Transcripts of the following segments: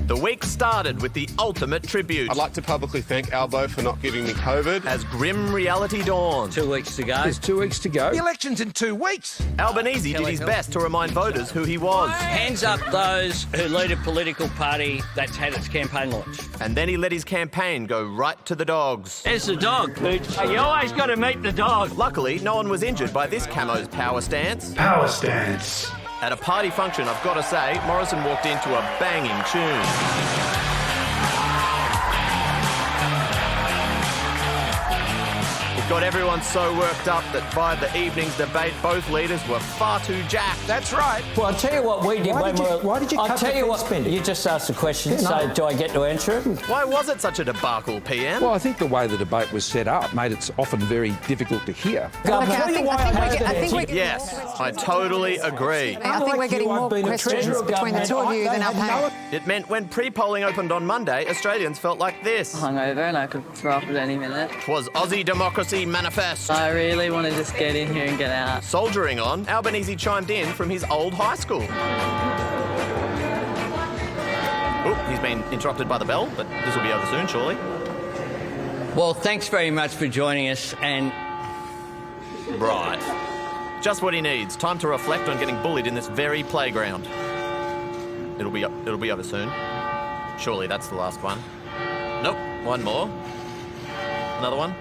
The week started with the ultimate tribute. I'd like to publicly thank Albo for not giving me COVID. As grim reality dawned. 2 weeks to go. There's 2 weeks to go. The election's in 2 weeks. Albanese did his best to remind voters who he was. Hands up those who lead a political party that's had its campaign launch. And then he let his campaign go right to the dogs. There's the dog, Pooch. You always got to meet the dog. Luckily, no one was injured by this camo's power stance. Power stance. At a party function, I've got to say, Morrison walked into a banging tune. It got everyone so worked up that by the evening's debate, both leaders were far too jacked. That's right. Well, I'll tell you what we did. Why did you I'll cut tell the you fee what. spending? You just asked the question, Yeah, so no. do I get to answer it? Why was it such a debacle, PM? Well, I think the way the debate was set up made it often very difficult to hear. Government. I think we're Yes, I totally agree. I think we're getting more questions between the two of you than our panel. It meant when pre-polling opened on Monday, Australians felt like this. Hungover and I could throw up at any minute. 'Twas Aussie Democracy Manifest. I really want to just get in here and get out. Soldiering on, Albanese chimed in from his old high school. Oh, he's been interrupted by the bell, but this will be over soon, surely. Well, thanks very much for joining us, and Right. Just what he needs. Time to reflect on getting bullied in this very playground. It'll be over soon. Surely that's the last one. Nope. One more. Another one.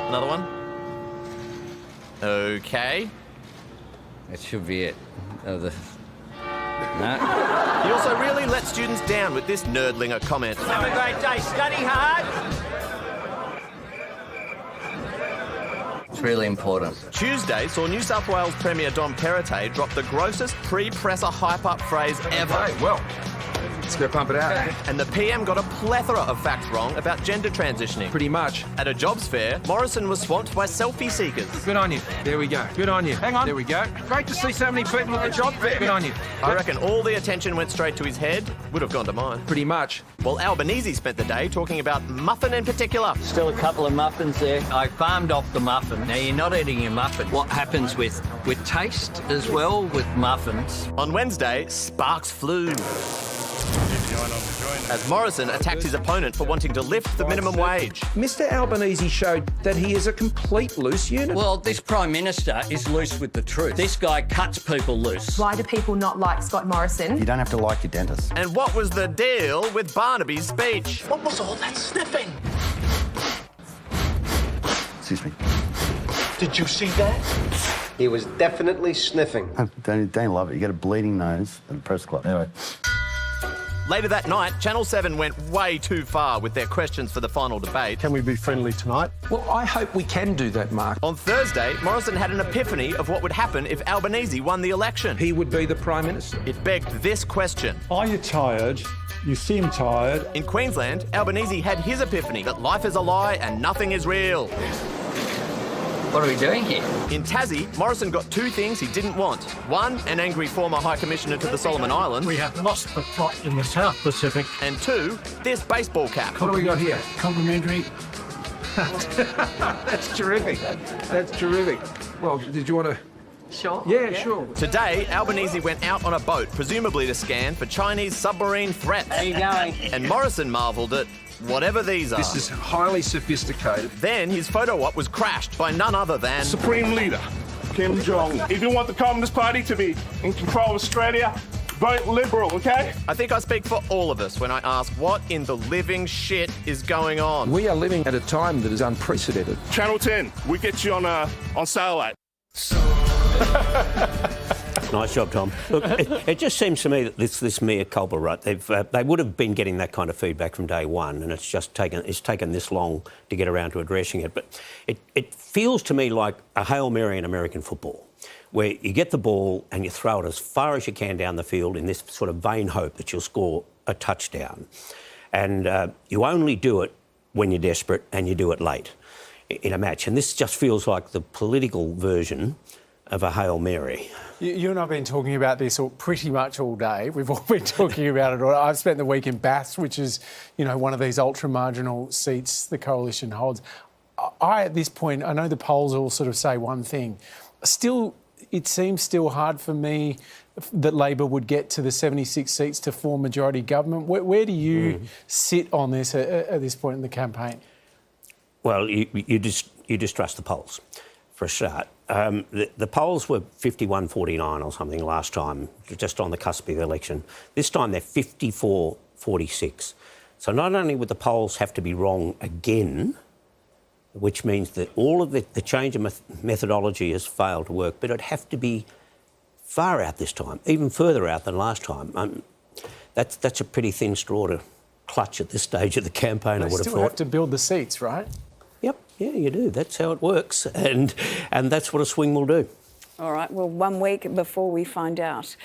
Another one. Okay. that should be it. No. He also really let students down with this nerdlinger comment. Have a great day. Study hard. It's really important. Tuesday saw New South Wales Premier Dom Perrottet drop the grossest pre-presser hype-up phrase ever. Hey, well, let's go pump it out. And the PM got a plethora of facts wrong about gender transitioning. Pretty much. At a jobs fair, Morrison was swamped by selfie seekers. Good on you. There we go. Good on you. Hang on. There we go. Great to see so many people at the job fair. Good on you. I reckon all the attention went straight to his head. Would have gone to mine. Pretty much. Well, Albanese spent the day talking about muffin in particular. Still a couple of muffins there. I farmed off the muffin. Now, you're not eating your muffin. What happens with taste as well with muffins? On Wednesday, sparks flew. As Morrison attacked his opponent for wanting to lift the minimum wage. Mr Albanese showed that he is a complete loose unit. Well, this Prime Minister is loose with the truth. This guy cuts people loose. Why do people not like Scott Morrison? You don't have to like your dentist. And what was the deal with Barnaby's speech? What was all that sniffing? Excuse me. Did you see that? He was definitely sniffing. Don't love it. You got a bleeding nose at a press club. Anyway. Later that night, Channel 7 went way too far with their questions for the final debate. Can we be friendly tonight? Well, I hope we can do that, Mark. On Thursday, Morrison had an epiphany of what would happen if Albanese won the election. He would be the Prime Minister. It begged this question. Are you tired? You seem tired. In Queensland, Albanese had his epiphany that life is a lie and nothing is real. What are we doing here? In Tassie, Morrison got two things he didn't want. One, an angry former High Commissioner to the Solomon Islands. We have lost the plot in the South Pacific. And two, this baseball cap. What do we got here? Complimentary. That's terrific. That's terrific. Well, did you want to... Sure. Yeah, sure. Today, Albanese went out on a boat, presumably to scan for Chinese submarine threats. Where are you going? And Morrison marvelled at whatever these are. This is highly sophisticated. Then his photo op was crashed by none other than... Supreme Leader Kim Jong. If you want the Communist Party to be in control of Australia, vote Liberal, okay? I think I speak for all of us when I ask what in the living shit is going on. We are living at a time that is unprecedented. Channel 10, we get you on satellite. Nice job, Tom. Look, it just seems to me that this mea culpa, right? They would have been getting that kind of feedback from day one, and it's taken this long to get around to addressing it. But it feels to me like a Hail Mary in American football, where you get the ball and you throw it as far as you can down the field in this sort of vain hope that you'll score a touchdown, and you only do it when you're desperate and you do it late in a match. And this just feels like the political version of a Hail Mary. You and I have been talking about this pretty much all day. We've all been talking about it all. I've spent the week in Baths, which is, one of these ultra-marginal seats the Coalition holds. At this point, I know the polls all sort of say one thing. Still, it seems still hard for me that Labor would get to the 76 seats to form majority government. Where do you sit on this at this point in the campaign? Well, you distrust the polls, for a start. The polls were 51-49 or something last time, just on the cusp of the election. This time they're 54-46. So not only would the polls have to be wrong again, which means that all of the change of methodology has failed to work, but it'd have to be far out this time, even further out than last time. That's a pretty thin straw to clutch at this stage of the campaign, I would have thought. They still have to build the seats, right? Yep, yeah, you do. That's how it works, and that's what a swing will do. All right, well, 1 week before we find out.